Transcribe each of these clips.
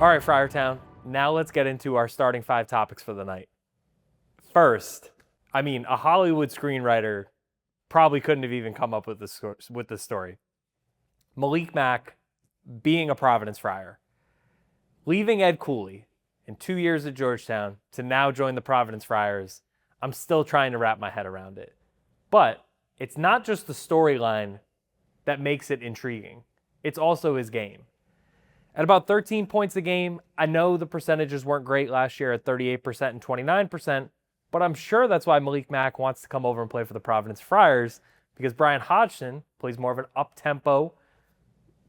All right, Friartown, now let's get into our starting 5 topics for the night. First, a Hollywood screenwriter probably couldn't have even come up with this story. Malik Mack being a Providence Friar, leaving Ed Cooley in 2 years at Georgetown to now join the Providence Friars. I'm still trying to wrap my head around it. But it's not just the storyline that makes it intriguing. It's also his game. At about 13 points a game, I know the percentages weren't great last year at 38% and 29%, but I'm sure that's why Malik Mack wants to come over and play for the Providence Friars, because Brian Hodgson plays more of an up-tempo,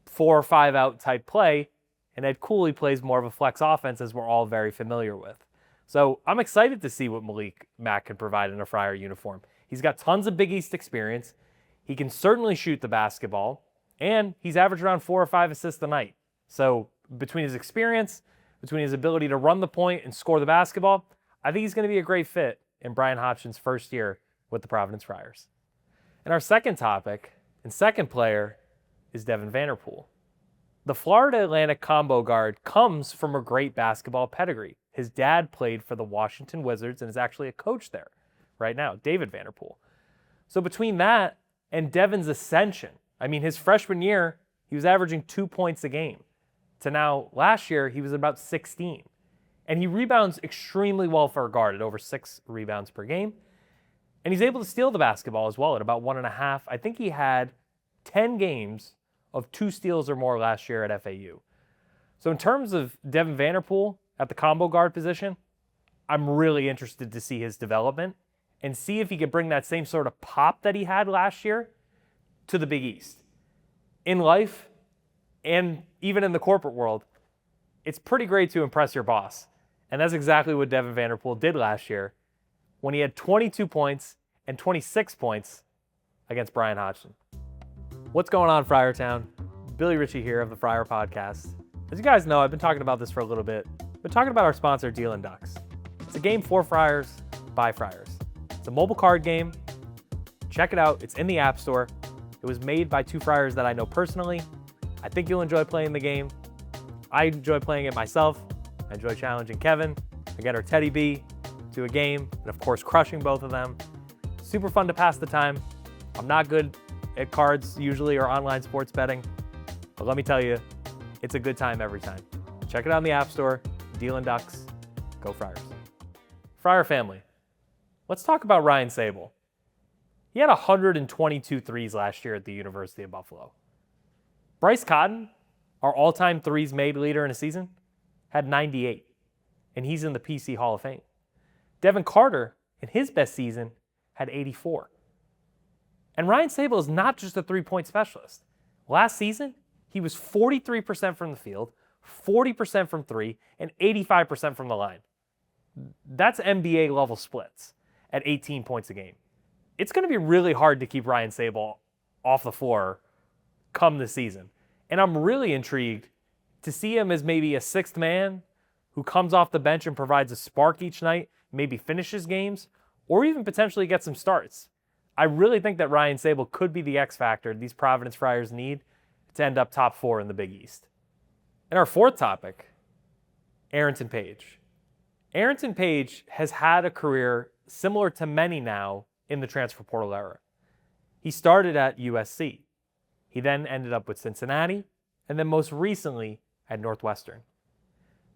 4 or 5 out type play, and Ed Cooley plays more of a flex offense, as we're all very familiar with. So I'm excited to see what Malik Mack can provide in a Friar uniform. He's got tons of Big East experience. He can certainly shoot the basketball, and he's averaged around 4 or 5 assists a night. So between his experience, between his ability to run the point and score the basketball, I think he's going to be a great fit in Brian Hodgson's first year with the Providence Friars. And our second topic and second player is Devin Vanterpool. The Florida Atlantic combo guard comes from a great basketball pedigree. His dad played for the Washington Wizards and is actually a coach there right now, David Vanterpool. So between that and Devin's ascension, his freshman year, he was averaging 2 points a game. To now, last year, he was about 16. And he rebounds extremely well for a guard at over 6 rebounds per game. And he's able to steal the basketball as well at about 1.5. I think he had 10 games of 2 steals or more last year at FAU. So in terms of Devin Vanterpool at the combo guard position, I'm really interested to see his development and see if he could bring that same sort of pop that he had last year to the Big East. In life, and even in the corporate world, it's pretty great to impress your boss. And that's exactly what Devin Vanterpool did last year when he had 22 points and 26 points against Brian Hodgson. What's going on, Friartown? Billy Ritchie here of the Friar Podcast. As you guys know, I've been talking about this for a little bit. I've been talking about our sponsor, Deal & Ducks. It's a game for Friars, by Friars. It's a mobile card game. Check it out. It's in the App Store. It was made by 2 Friars that I know personally. I think you'll enjoy playing the game. I enjoy playing it myself. I enjoy challenging Kevin, again, or Teddy B, to a game, and of course, crushing both of them. Super fun to pass the time. I'm not good at cards usually or online sports betting, but let me tell you, it's a good time every time. Check it out in the App Store, Deal & Ducks. Go Friars. Friar family, let's talk about Ryan Sabol. He had 122 threes last year at the University of Buffalo. Bryce Cotton, our all-time threes made leader in a season, had 98, and he's in the PC Hall of Fame. Devin Carter, in his best season, had 84. And Ryan Sabol is not just a three-point specialist. Last season, he was 43% from the field, 40% from 3, and 85% from the line. That's NBA-level splits at 18 points a game. It's going to be really hard to keep Ryan Sabol off the floor come this season. And I'm really intrigued to see him as maybe a 6th man who comes off the bench and provides a spark each night, maybe finishes games, or even potentially get some starts. I really think that Ryan Sabol could be the X factor these Providence Friars need to end up top 4 in the Big East. And our fourth topic, Arrinten Page. Arrinten Page has had a career similar to many now in the transfer portal era. He started at USC. He then ended up with Cincinnati, and then most recently at Northwestern.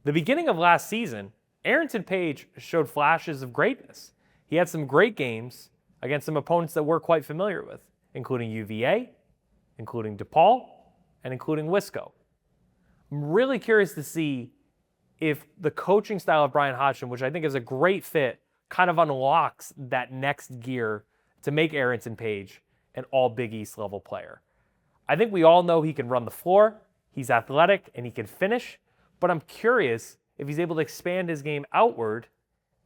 The beginning of last season, Arrinten Page showed flashes of greatness. He had some great games against some opponents that we're quite familiar with, including UVA, including DePaul, and including Wisco. I'm really curious to see if the coaching style of Brian Hodgson, which I think is a great fit, kind of unlocks that next gear to make Arrinten Page an all Big East level player. I think we all know he can run the floor, he's athletic, and he can finish, but I'm curious if he's able to expand his game outward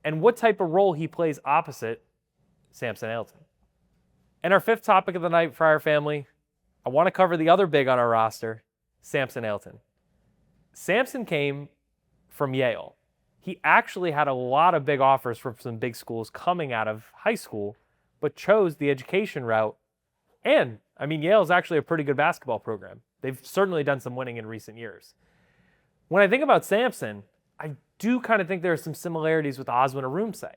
and what type of role he plays opposite Samson Aletan. And our fifth topic of the night, Friar family, I want to cover the other big on our roster, Samson Aletan. Samson came from Yale. He actually had a lot of big offers from some big schools coming out of high school, but chose the education route. And, Yale is actually a pretty good basketball program. They've certainly done some winning in recent years. When I think about Samson, I do kind of think there are some similarities with Oswin Arumse.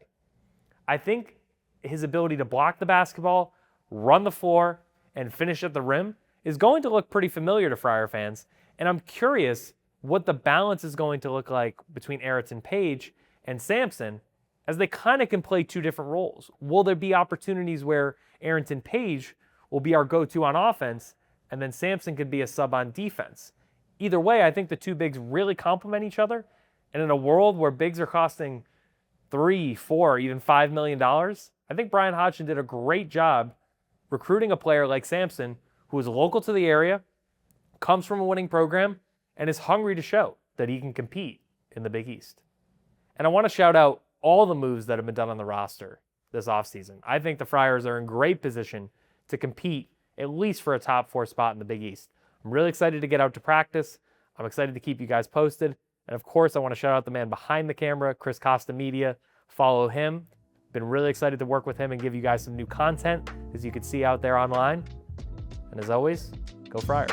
I think his ability to block the basketball, run the floor, and finish at the rim is going to look pretty familiar to Friar fans, and I'm curious what the balance is going to look like between Arrinten Page and Samson, as they kind of can play two different roles. Will there be opportunities where Arrinten Page will be our go-to on offense, and then Samson could be a sub on defense? Either way, I think the two bigs really complement each other, and in a world where bigs are costing $3, $4, even $5 million, I think Brian Hodgson did a great job recruiting a player like Samson, who is local to the area, comes from a winning program, and is hungry to show that he can compete in the Big East. And I want to shout out all the moves that have been done on the roster this offseason. I think the Friars are in great position to compete at least for a top 4 spot in the Big East. I'm really excited to get out to practice. I'm excited to keep you guys posted. And of course, I want to shout out the man behind the camera, Chris Costa Media. Follow him. Been really excited to work with him and give you guys some new content, as you can see out there online. And as always, go Friars.